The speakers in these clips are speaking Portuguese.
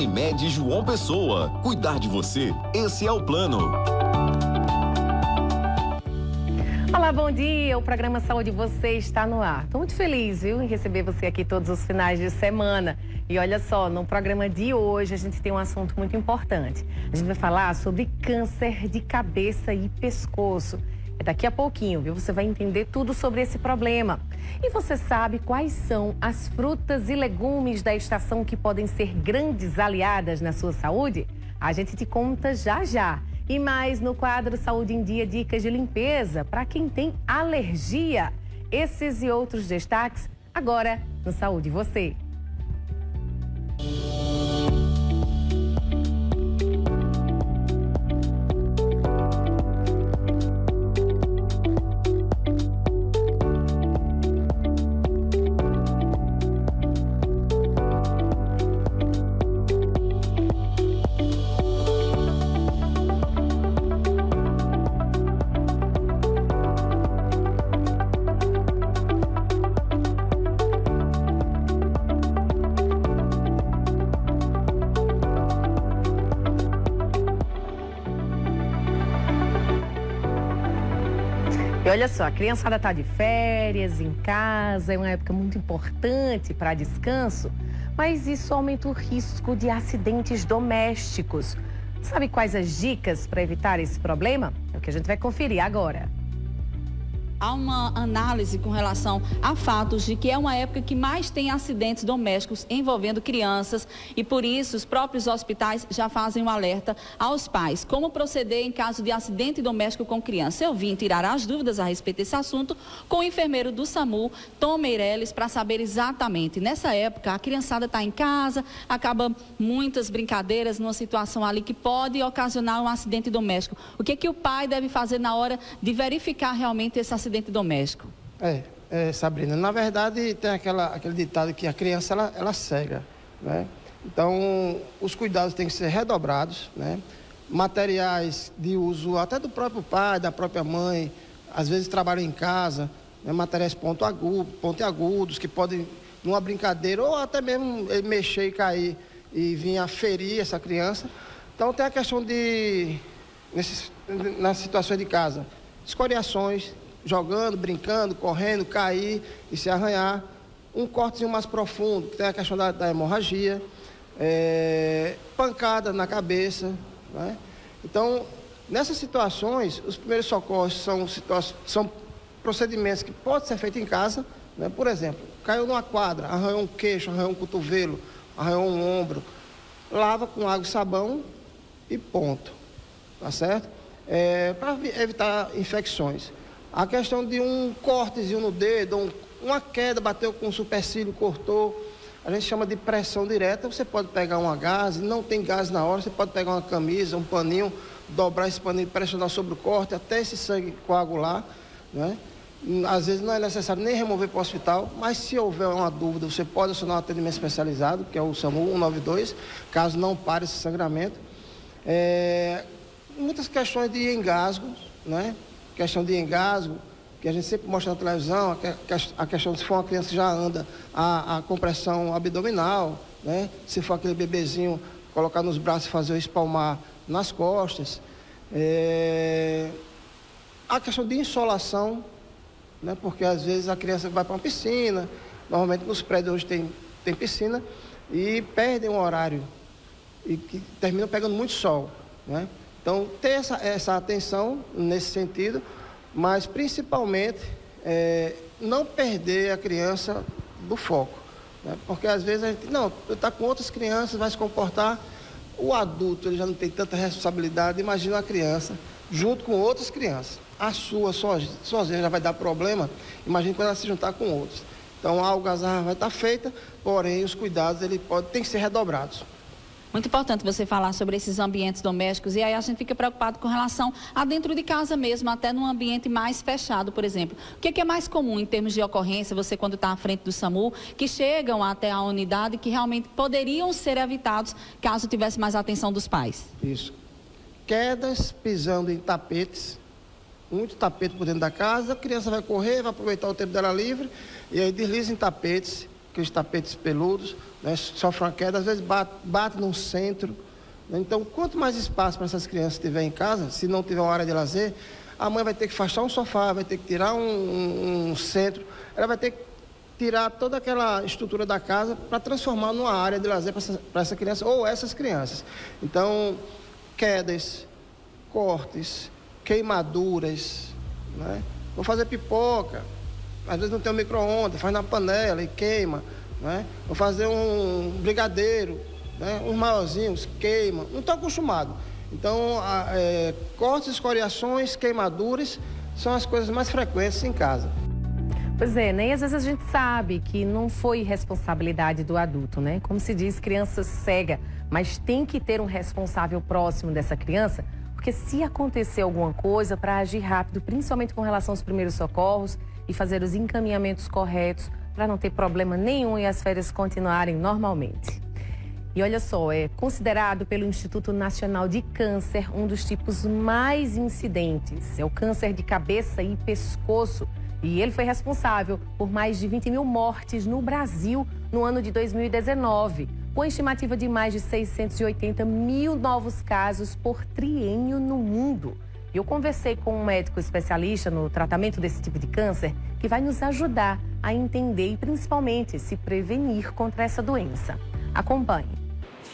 Unimed João Pessoa. Cuidar de você, esse é o plano. Olá, bom dia. O programa Saúde Você está no ar. Estou muito feliz, viu, em receber você aqui todos os finais de semana. E olha só, no programa de hoje a gente tem um assunto muito importante. A gente vai falar sobre câncer de cabeça e pescoço. É daqui a pouquinho, viu? Você vai entender tudo sobre esse problema. E você sabe quais são as frutas e legumes da estação que podem ser grandes aliadas na sua saúde? A gente te conta já já. E mais no quadro Saúde em Dia, dicas de limpeza para quem tem alergia. Esses e outros destaques agora no Saúde Você. E olha só, a criançada está de férias, em casa, é uma época muito importante para descanso, mas isso aumenta o risco de acidentes domésticos. Sabe quais as dicas para evitar esse problema? É o que a gente vai conferir agora. Há uma análise com relação a fatos de que é uma época que mais tem acidentes domésticos envolvendo crianças e por isso os próprios hospitais já fazem um alerta aos pais. Como proceder em caso de acidente doméstico com criança? Eu vim tirar as dúvidas a respeito desse assunto com o enfermeiro do SAMU, Tom Meirelles, para saber exatamente. Nessa época, a criançada está em casa, acaba muitas brincadeiras numa situação ali que pode ocasionar um acidente doméstico. O que o pai deve fazer na hora de verificar realmente esse acidente doméstico? Sabrina, na verdade tem aquele ditado que a criança ela cega, né? Então os cuidados têm que ser redobrados, né? Materiais de uso até do próprio pai, da própria mãe, às vezes trabalham em casa, né? Materiais pontiagudos que podem, numa brincadeira ou até mesmo ele mexer e cair e vir a ferir essa criança. Então tem a questão de, nas situações de casa, escoriações, jogando, brincando, correndo, cair e se arranhar. Um cortezinho mais profundo, tem a questão da hemorragia, pancada na cabeça, né? Então, nessas situações, os primeiros socorros são procedimentos que podem ser feitos em casa, né? Por exemplo, caiu numa quadra, arranhou um queixo, arranhou um cotovelo, arranhou um ombro, lava com água e sabão e ponto, tá certo? Para evitar infecções. A questão de um cortezinho no dedo, uma queda, bateu com um supercílio, cortou, a gente chama de pressão direta. Você pode pegar uma gaze, não tem gás na hora, você pode pegar uma camisa, um paninho, dobrar esse paninho, pressionar sobre o corte, até esse sangue coagular, né? Às vezes não é necessário nem remover para o hospital, mas se houver uma dúvida, você pode acionar um atendimento especializado, que é o SAMU 192, caso não pare esse sangramento. Muitas questões de engasgo, né? Questão de engasgo, que a gente sempre mostra na televisão, a questão de se for uma criança que já anda, a compressão abdominal, né? Se for aquele bebezinho, colocar nos braços e fazer o espalmar nas costas. A questão de insolação, né? Porque às vezes a criança vai para uma piscina, normalmente nos prédios hoje tem piscina, e perdem um horário, e que terminam pegando muito sol, né? Então, ter essa atenção nesse sentido, mas principalmente não perder a criança do foco, né? Porque às vezes a gente, não, está com outras crianças, vai se comportar, o adulto ele já não tem tanta responsabilidade, imagina a criança junto com outras crianças. A sua sozinha já vai dar problema, imagina quando ela se juntar com outros. Então, a algazarra vai estar feita, porém os cuidados têm que ser redobrados. Muito importante você falar sobre esses ambientes domésticos e aí a gente fica preocupado com relação a dentro de casa mesmo, até num ambiente mais fechado, por exemplo. O que é mais comum em termos de ocorrência, você quando está à frente do SAMU, que chegam até a unidade que realmente poderiam ser evitados caso tivesse mais atenção dos pais? Isso. Quedas pisando em tapetes, muito tapete por dentro da casa, a criança vai correr, vai aproveitar o tempo dela livre e aí desliza em tapetes, aqueles tapetes peludos, né? Sofrem uma queda, às vezes bate no centro. Né? Então, quanto mais espaço para essas crianças tiver em casa, se não tiver uma área de lazer, a mãe vai ter que afastar um sofá, vai ter que tirar um centro, ela vai ter que tirar toda aquela estrutura da casa para transformar numa área de lazer para essa criança ou essas crianças. Então, quedas, cortes, queimaduras, né? Vou fazer pipoca, às vezes não tem um micro-ondas, faz na panela e queima, né? Vou fazer um brigadeiro, né? Uns maiorzinhos, queima, não estou acostumado. Então, cortes, escoriações, queimaduras são as coisas mais frequentes em casa. Pois é, né? E às vezes a gente sabe que não foi responsabilidade do adulto, né? Como se diz, criança cega, mas tem que ter um responsável próximo dessa criança, porque se acontecer alguma coisa, para agir rápido, principalmente com relação aos primeiros socorros e fazer os encaminhamentos corretos, para não ter problema nenhum e as férias continuarem normalmente. E olha só, é considerado pelo Instituto Nacional de Câncer um dos tipos mais incidentes. É o câncer de cabeça e pescoço. E ele foi responsável por mais de 20 mil mortes no Brasil no ano de 2019, com a estimativa de mais de 680 mil novos casos por triênio no mundo. E eu conversei com um médico especialista no tratamento desse tipo de câncer, que vai nos ajudar a entender e principalmente se prevenir contra essa doença. Acompanhe.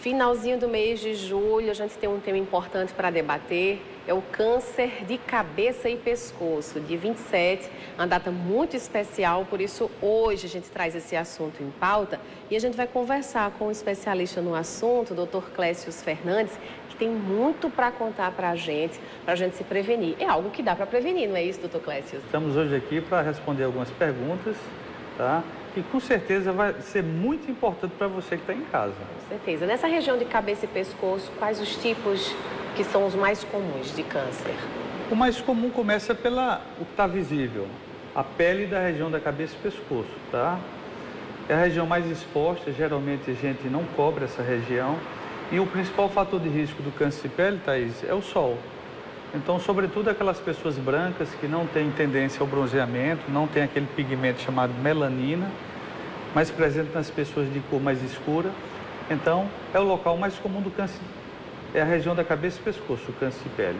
Finalzinho do mês de julho, a gente tem um tema importante para debater, é o câncer de cabeça e pescoço, dia 27, uma data muito especial, por isso hoje a gente traz esse assunto em pauta e a gente vai conversar com um especialista no assunto, o Dr. Clécio Fernandes, que tem muito para contar para a gente se prevenir. É algo que dá para prevenir, não é isso, Dr. Clécio? Estamos hoje aqui para responder algumas perguntas, tá? E com certeza vai ser muito importante para você que está em casa. Com certeza. Nessa região de cabeça e pescoço, quais os tipos que são os mais comuns de câncer? O mais comum começa o que está visível, a pele da região da cabeça e pescoço, tá? É a região mais exposta, geralmente a gente não cobre essa região. E o principal fator de risco do câncer de pele, Thaís, é o sol. Então, sobretudo aquelas pessoas brancas que não têm tendência ao bronzeamento, não têm aquele pigmento chamado melanina, mais presente nas pessoas de cor mais escura. Então, é o local mais comum do câncer, é a região da cabeça e pescoço, o câncer de pele.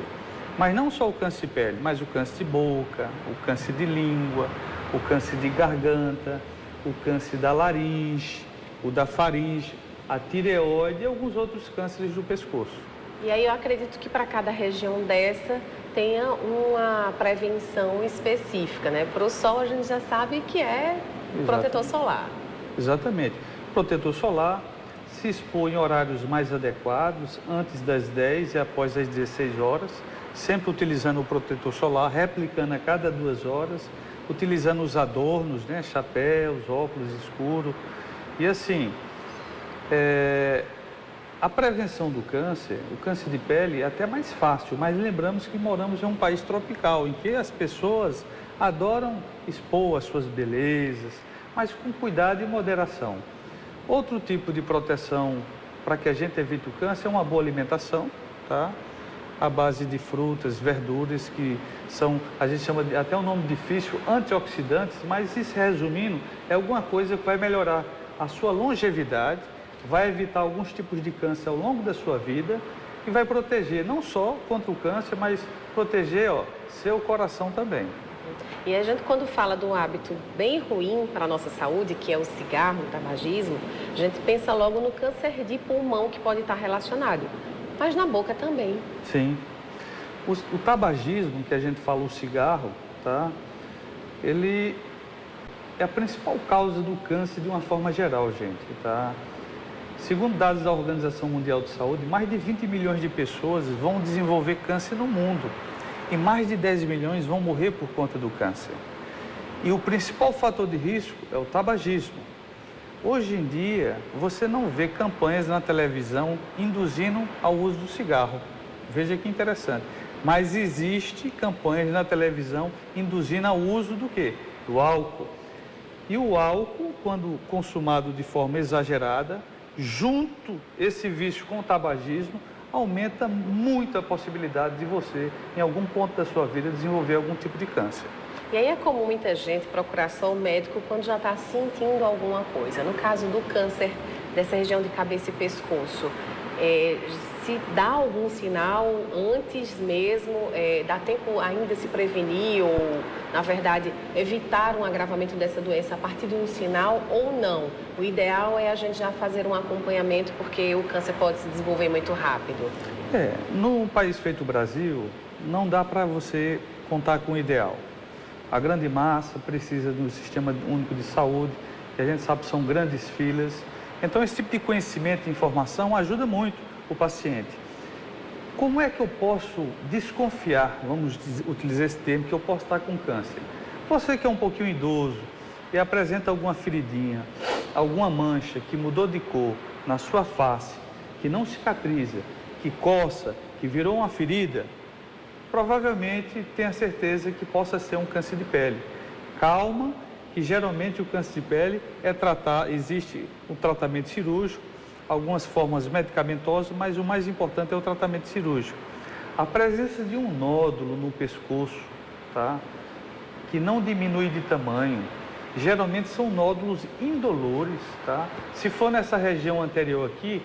Mas não só o câncer de pele, mas o câncer de boca, o câncer de língua, o câncer de garganta, o câncer da laringe, o da faringe, a tireoide e alguns outros cânceres do pescoço. E aí eu acredito que para cada região dessa tenha uma prevenção específica, né? Para o sol a gente já sabe que é protetor solar. Exatamente. Protetor solar, se expor em horários mais adequados, antes das 10 e após as 16 horas, sempre utilizando o protetor solar, replicando a cada 2 horas, utilizando os adornos, né? Chapéus, óculos escuros. E assim, a prevenção do câncer, o câncer de pele é até mais fácil, mas lembramos que moramos em um país tropical, em que as pessoas adoram expor as suas belezas, mas com cuidado e moderação. Outro tipo de proteção para que a gente evite o câncer é uma boa alimentação, tá? À base de frutas, verduras, que são, a gente chama de, até um nome difícil, antioxidantes, mas isso resumindo, é alguma coisa que vai melhorar a sua longevidade, vai evitar alguns tipos de câncer ao longo da sua vida e vai proteger não só contra o câncer, mas proteger seu coração também. E a gente, quando fala de um hábito bem ruim para a nossa saúde, que é o cigarro, o tabagismo, a gente pensa logo no câncer de pulmão que pode estar relacionado, mas na boca também. Sim. O tabagismo, que a gente fala, o cigarro, tá? Ele é a principal causa do câncer de uma forma geral, gente, tá? Segundo dados da Organização Mundial de Saúde, mais de 20 milhões de pessoas vão desenvolver câncer no mundo e mais de 10 milhões vão morrer por conta do câncer. E o principal fator de risco é o tabagismo. Hoje em dia, você não vê campanhas na televisão induzindo ao uso do cigarro. Veja que interessante. Mas existe campanhas na televisão induzindo ao uso do quê? Do álcool. E o álcool, quando consumado de forma exagerada, junto esse vício com o tabagismo, aumenta muito a possibilidade de você, em algum ponto da sua vida, desenvolver algum tipo de câncer. E aí é comum muita gente procurar só o médico quando já está sentindo alguma coisa. No caso do câncer dessa região de cabeça e pescoço, se dá algum sinal antes mesmo, dá tempo ainda se prevenir ou, na verdade, evitar um agravamento dessa doença a partir de um sinal ou não? O ideal é a gente já fazer um acompanhamento porque o câncer pode se desenvolver muito rápido. No país feito Brasil, não dá para você contar com o ideal. A grande massa precisa do Sistema Único de Saúde, que a gente sabe são grandes filas. Então, esse tipo de conhecimento e informação ajuda muito o paciente. Como é que eu posso desconfiar, vamos utilizar esse termo, que eu posso estar com câncer? Você que é um pouquinho idoso e apresenta alguma feridinha, alguma mancha que mudou de cor na sua face, que não cicatriza, que coça, que virou uma ferida, provavelmente tenha certeza que possa ser um câncer de pele. Calma, que geralmente o câncer de pele existe um tratamento cirúrgico, algumas formas medicamentosas, mas o mais importante é o tratamento cirúrgico. A presença de um nódulo no pescoço, tá? Que não diminui de tamanho, geralmente são nódulos indolores, tá? Se for nessa região anterior aqui,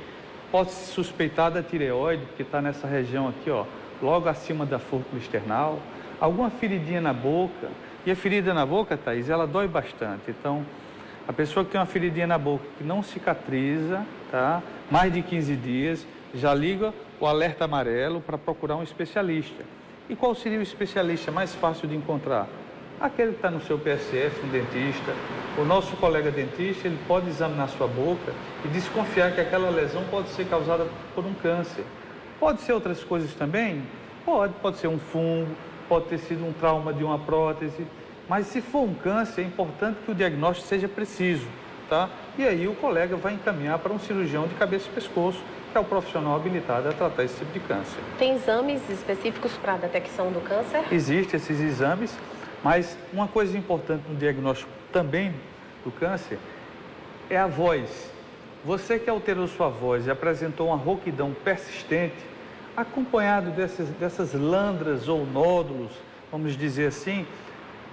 pode-se suspeitar da tireoide, porque está nessa região aqui, ó, logo acima da fúrcula external, alguma feridinha na boca. E a ferida na boca, Thaís, ela dói bastante. Então, a pessoa que tem uma feridinha na boca que não cicatriza, tá? Mais de 15 dias, já liga o alerta amarelo para procurar um especialista. E qual seria o especialista mais fácil de encontrar? Aquele que está no seu PSF, um dentista. O nosso colega dentista, ele pode examinar sua boca e desconfiar que aquela lesão pode ser causada por um câncer. Pode ser outras coisas também? Pode ser um fungo, pode ter sido um trauma de uma prótese, mas se for um câncer, é importante que o diagnóstico seja preciso, tá? E aí o colega vai encaminhar para um cirurgião de cabeça e pescoço, que é o profissional habilitado a tratar esse tipo de câncer. Tem exames específicos para a detecção do câncer? Existem esses exames, mas uma coisa importante no diagnóstico também do câncer é a voz. Você que alterou sua voz e apresentou uma rouquidão persistente, acompanhado dessas lândras ou nódulos, vamos dizer assim,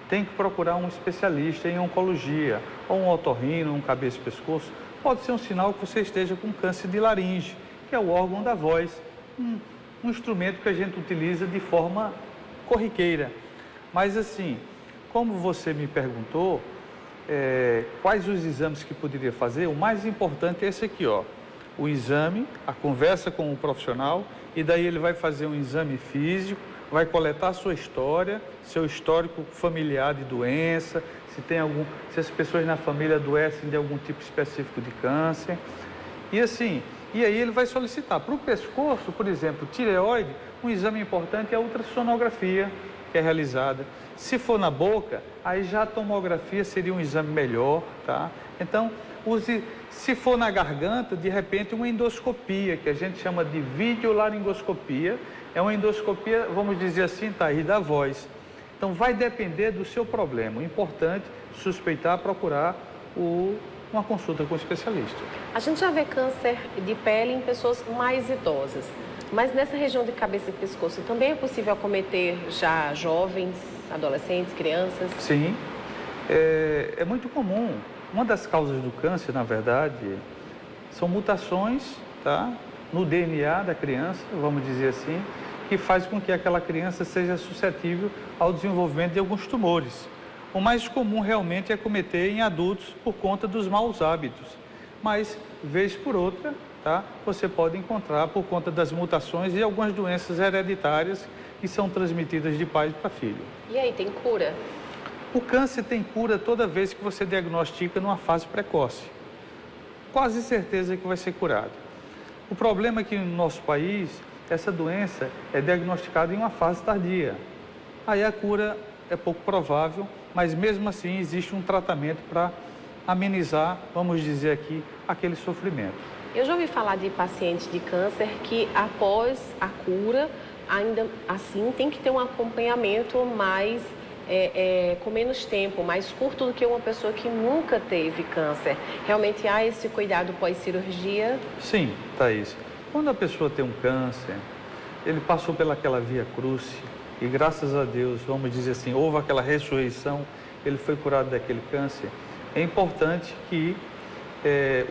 tem que procurar um especialista em oncologia, ou um otorrino, um cabeça e pescoço. Pode ser um sinal que você esteja com câncer de laringe, que é o órgão da voz, um instrumento que a gente utiliza de forma corriqueira. Mas assim, como você me perguntou, quais os exames que poderia fazer, o mais importante é esse aqui, ó. O exame, a conversa com o profissional, e daí ele vai fazer um exame físico, vai coletar a sua história, seu histórico familiar de doença, se as pessoas na família adoecem de algum tipo específico de câncer. E assim, e aí ele vai solicitar para o pescoço, por exemplo, tireoide, um exame importante é a ultrassonografia, que é realizada. Se for na boca, aí já a tomografia seria um exame melhor, tá? Então, se for na garganta, de repente uma endoscopia, que a gente chama de videolaringoscopia, é uma endoscopia, vamos dizer assim, tá aí, da voz. Então, vai depender do seu problema. O importante, suspeitar, procurar uma consulta com o especialista. A gente já vê câncer de pele em pessoas mais idosas, mas nessa região de cabeça e pescoço também é possível acometer já jovens, adolescentes, crianças? Sim, é muito comum. Uma das causas do câncer, na verdade, são mutações, tá, no DNA da criança, vamos dizer assim, que faz com que aquela criança seja suscetível ao desenvolvimento de alguns tumores. O mais comum realmente é cometer em adultos por conta dos maus hábitos, mas, vez por outra, tá, você pode encontrar por conta das mutações e algumas doenças hereditárias que são transmitidas de pai para filho. E aí, tem cura? O câncer tem cura toda vez que você diagnostica numa fase precoce. Quase certeza que vai ser curado. O problema é que no nosso país, essa doença é diagnosticada em uma fase tardia. Aí a cura é pouco provável, mas mesmo assim existe um tratamento para amenizar, vamos dizer aqui, aquele sofrimento. Eu já ouvi falar de pacientes de câncer que após a cura, ainda assim tem que ter um acompanhamento mais com menos tempo, mais curto do que uma pessoa que nunca teve câncer. Realmente há esse cuidado pós-cirurgia? Sim, Thaís. Quando a pessoa tem um câncer, ele passou pelaquela via crucis, e graças a Deus, vamos dizer assim, houve aquela ressurreição, ele foi curado daquele câncer, é importante que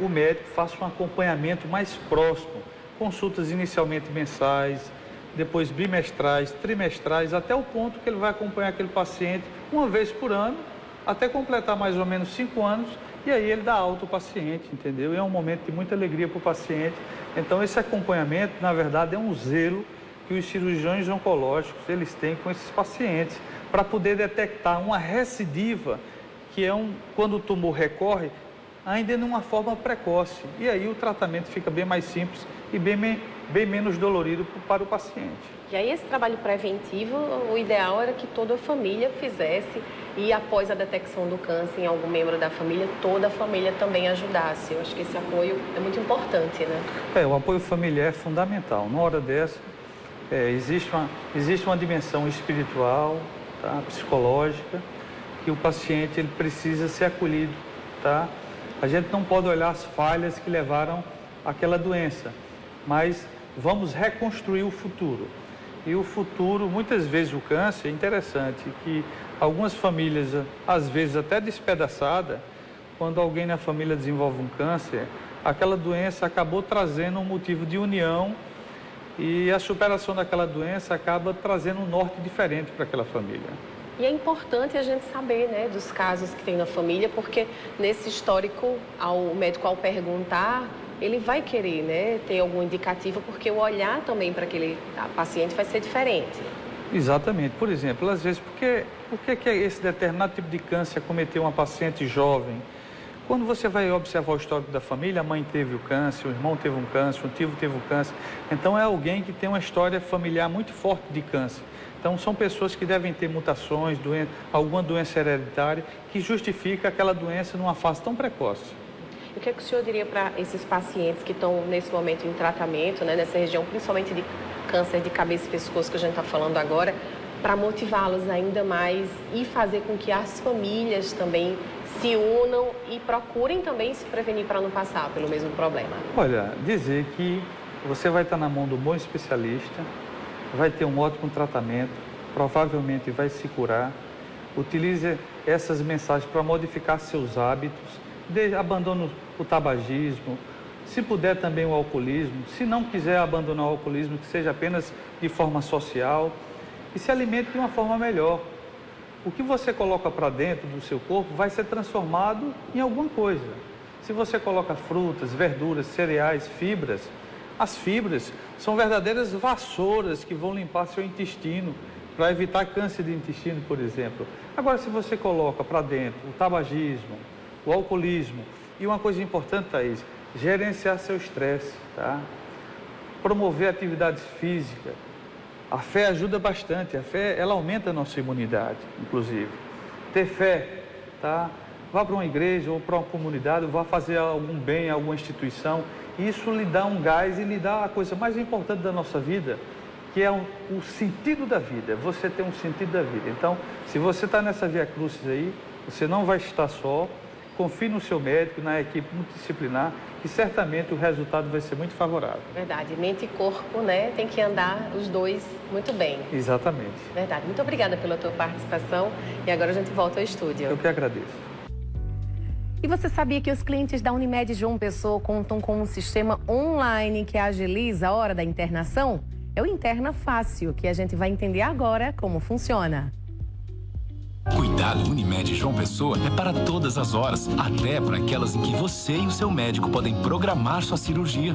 o médico faça um acompanhamento mais próximo, consultas inicialmente mensais, depois bimestrais, trimestrais, até o ponto que ele vai acompanhar aquele paciente uma vez por ano, até completar mais ou menos 5 anos, e aí ele dá alta ao paciente, entendeu? E é um momento de muita alegria para o paciente. Então esse acompanhamento, na verdade, é um zelo que os cirurgiões oncológicos eles têm com esses pacientes, para poder detectar uma recidiva, que é quando o tumor recorre, ainda de uma forma precoce. E aí o tratamento fica bem mais simples e bem menos dolorido para o paciente. E aí esse trabalho preventivo, o ideal era que toda a família fizesse e após a detecção do câncer em algum membro da família, toda a família também ajudasse. Eu acho que esse apoio é muito importante, né? O apoio familiar é fundamental. Na hora dessa, existe uma dimensão espiritual, tá? Psicológica, que o paciente ele precisa ser acolhido, tá? A gente não pode olhar as falhas que levaram àquela doença, mas vamos reconstruir o futuro. E o futuro, muitas vezes o câncer, é interessante que algumas famílias, às vezes até despedaçada, quando alguém na família desenvolve um câncer, aquela doença acabou trazendo um motivo de união e a superação daquela doença acaba trazendo um norte diferente para aquela família. E é importante a gente saber, né, dos casos que tem na família, porque nesse histórico, o médico ao perguntar, ele vai querer, né, ter algum indicativo, porque o olhar também para aquele paciente vai ser diferente. Exatamente. Por exemplo, às vezes, por que esse determinado tipo de câncer acometeu uma paciente jovem? Quando você vai observar o histórico da família, a mãe teve o câncer, o irmão teve um câncer, o tio teve um câncer. Então, é alguém que tem uma história familiar muito forte de câncer. Então, são pessoas que devem ter mutações, alguma doença hereditária, que justifica aquela doença numa fase tão precoce. O que é que o senhor diria para esses pacientes que estão nesse momento em tratamento, né, nessa região, principalmente de câncer de cabeça e pescoço que a gente está falando agora, para motivá-los ainda mais e fazer com que as famílias também se unam e procurem também se prevenir para não passar pelo mesmo problema? Olha, dizer que você vai estar na mão do bom especialista, vai ter um ótimo tratamento, provavelmente vai se curar. Utilize essas mensagens para modificar seus hábitos, abandone o tabagismo, se puder também o alcoolismo, se não quiser abandonar o alcoolismo, que seja apenas de forma social e se alimente de uma forma melhor. O que você coloca para dentro do seu corpo vai ser transformado em alguma coisa. Se você coloca frutas, verduras, cereais, fibras, as fibras são verdadeiras vassouras que vão limpar seu intestino, para evitar câncer de intestino, por exemplo. Agora, se você coloca para dentro o tabagismo, o alcoolismo e uma coisa importante, Thaís, gerenciar seu estresse, tá? Promover atividades físicas. A fé ajuda bastante, a fé ela aumenta a nossa imunidade, inclusive. Ter fé, tá? Vá para uma igreja ou para uma comunidade, vá fazer algum bem a alguma instituição. Isso lhe dá um gás e lhe dá a coisa mais importante da nossa vida, que é o sentido da vida. Você tem um sentido da vida. Então, se você está nessa via crucis aí, você não vai estar só. Confie no seu médico, na equipe multidisciplinar, que certamente o resultado vai ser muito favorável. Verdade. Mente e corpo, né? Tem que andar os dois muito bem. Exatamente. Verdade. Muito obrigada pela tua participação. E agora a gente volta ao estúdio. Eu que agradeço. E você sabia que os clientes da Unimed João Pessoa contam com um sistema online que agiliza a hora da internação? É o Interna Fácil, que a gente vai entender agora como funciona. Cuidar da Unimed João Pessoa é para todas as horas, até para aquelas em que você e o seu médico podem programar sua cirurgia.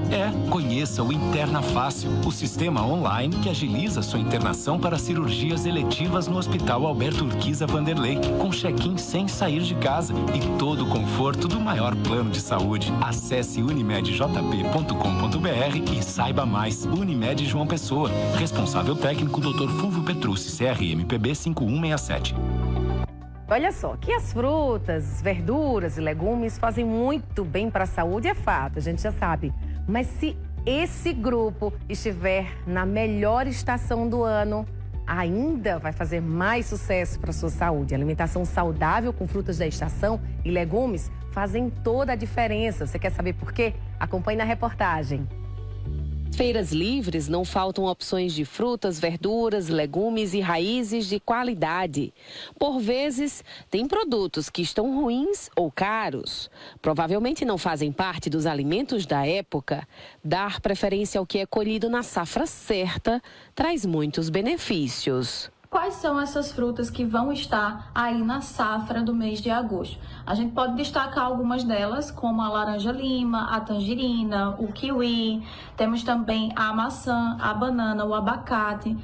Conheça o Interna Fácil, o sistema online que agiliza sua internação para cirurgias eletivas no Hospital Alberto Urquiza Vanderlei, com check-in sem sair de casa e todo o conforto do maior plano de saúde. Acesse unimedjp.com.br e saiba mais. Unimed João Pessoa, responsável técnico Dr. Fulvio Petrucci, CRMPB 5167. Olha só, que as frutas, verduras e legumes fazem muito bem para a saúde, é fato, a gente já sabe. Mas se esse grupo estiver na melhor estação do ano, ainda vai fazer mais sucesso para a sua saúde. A alimentação saudável com frutas da estação e legumes fazem toda a diferença. Você quer saber por quê? Acompanhe na reportagem. Feiras livres não faltam opções de frutas, verduras, legumes e raízes de qualidade. Por vezes, tem produtos que estão ruins ou caros. Provavelmente não fazem parte dos alimentos da época. Dar preferência ao que é colhido na safra certa traz muitos benefícios. Quais são essas frutas que vão estar aí na safra do mês de agosto? A gente pode destacar algumas delas, como a laranja-lima, a tangerina, o kiwi, temos também a maçã, a banana, o abacate,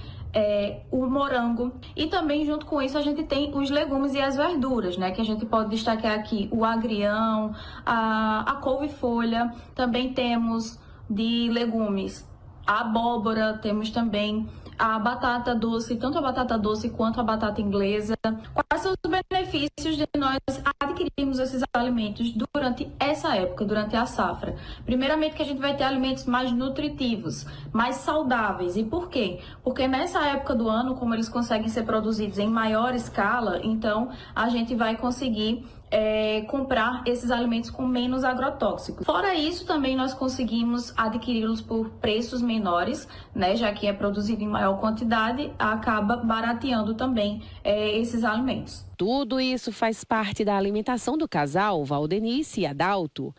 o morango. E também, junto com isso, a gente tem os legumes e as verduras, né? Que a gente pode destacar aqui o agrião, a couve-folha, também temos de legumes a abóbora, temos também a batata doce, tanto a batata doce quanto a batata inglesa. Quais são os benefícios de nós adquirirmos esses alimentos durante essa época, durante a safra? Primeiramente que a gente vai ter alimentos mais nutritivos, mais saudáveis. E por quê? Porque nessa época do ano, como eles conseguem ser produzidos em maior escala, então a gente vai conseguir comprar esses alimentos com menos agrotóxicos. Fora isso, também nós conseguimos adquiri-los por preços menores, né? Já que é produzido em maior quantidade, acaba barateando também esses alimentos. Tudo isso faz parte da alimentação do casal Valdenice e Adalto.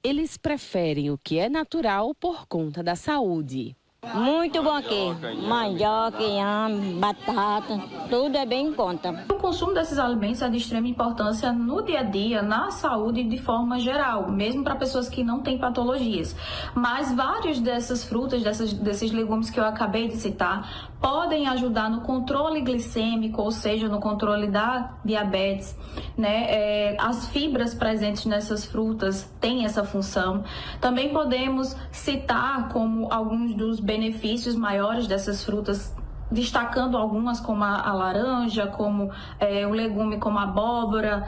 Eles preferem o que é natural por conta da saúde. Muito bom aqui. Mandioca, inhame, batata, tudo é bem em conta. O consumo desses alimentos é de extrema importância no dia a dia, na saúde de forma geral, mesmo para pessoas que não têm patologias. Mas vários dessas frutas, desses legumes que eu acabei de citar, podem ajudar no controle glicêmico, ou seja, no controle da diabetes, né? As fibras presentes nessas frutas têm essa função. Também podemos citar como alguns dos benefícios maiores dessas frutas, destacando algumas como a laranja, como o legume como a abóbora.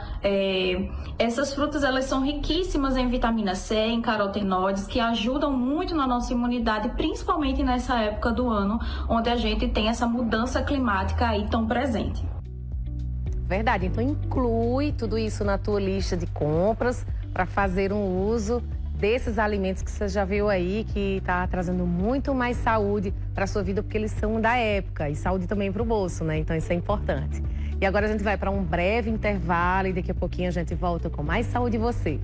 Essas frutas, elas são riquíssimas em vitamina C, em carotenoides, que ajudam muito na nossa imunidade, principalmente nessa época do ano, onde a gente tem essa mudança climática aí tão presente. Verdade, então inclui tudo isso na tua lista de compras para fazer um uso desses alimentos que você já viu aí, que está trazendo muito mais saúde para a sua vida, porque eles são da época, e saúde também para o bolso, né? Então isso é importante. E agora a gente vai para um breve intervalo e daqui a pouquinho a gente volta com mais Saúde e Você.